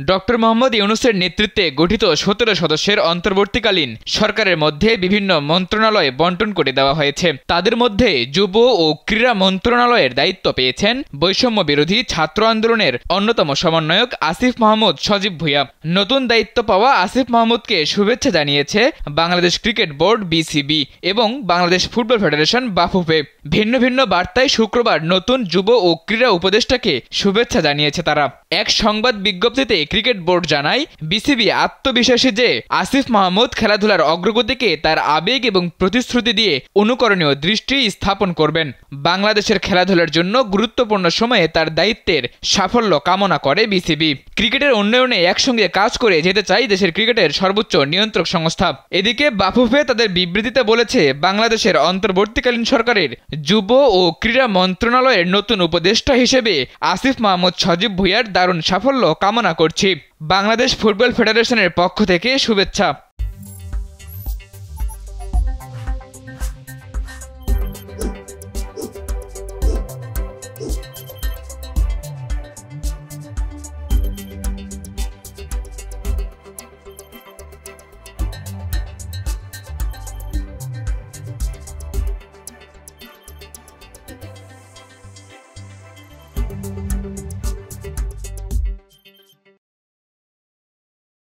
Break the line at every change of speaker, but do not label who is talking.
Doctor Mohammad ইউনূসের নেতৃত্বে গঠিত ১৭ সদস্যের অন্তর্বর্তীকালীন সরকারের মধ্যে বিভিন্ন মন্ত্রণালয় বণ্টন করে দেওয়া হয়েছে। তাদের মধ্যে যুব ও ক্রীড়া মন্ত্রণালয়ের দায়িত্ব পেয়েছেন বৈষম্য বিরোধী ছাত্র আন্দোলনের অন্যতম সমন্বয়ক আসিফ মাহমুদ সজীব ভূঁইয়া। নতুন দায়িত্ব পাওয়া আসিফ মাহমুদকে শুভেচ্ছা জানিয়েছে বাংলাদেশ ক্রিকেট বোর্ড বিসিবি এবং বাংলাদেশ ফুটবল ফেডারেশন বাফুফে। ভিন্ন ভিন্ন বার্তায় শুক্রবার নতুন যুব ও ক্রীড়া উপদেষ্টাকে শুভেচ্ছা জানিয়েছে তারা। এক সংবাদ বিজ্ঞপ্তিতে ক্রিকেট বোর্ড জানায়, বিসিবি আত্মবিশ্বাসী যে আসিফ মাহমুদ খেলাধুলার অগ্রগতিকে তার আবেগ এবং প্রতিশ্রুতি দিয়ে অনুকরণীয় দৃষ্টি স্থাপন করবেন। বাংলাদেশের খেলাধুলার জন্য গুরুত্বপূর্ণ সময়ে তার দায়িত্বের সাফল্য কামনা করে বিসিবি। ক্রিকেটের উন্নয়নে একসঙ্গে কাজ করে যেতে চাই দেশের ক্রিকেটের সর্বোচ্চ নিয়ন্ত্রক সংস্থা। এদিকে বাফুফে তাদের বিবৃতিতে বলেছে, বাংলাদেশের অন্তর্বর্তীকালীন সরকারের যুব ও ক্রীড়া মন্ত্রণালয়ের নতুন উপদেষ্টা হিসেবে আসিফ মাহমুদ সজীব ভূঁইয়ার দারুণ সাফল্য কামনা করছি। বাংলাদেশ ফুটবল ফেডারেশনের পক্ষ থেকে শুভেচ্ছা।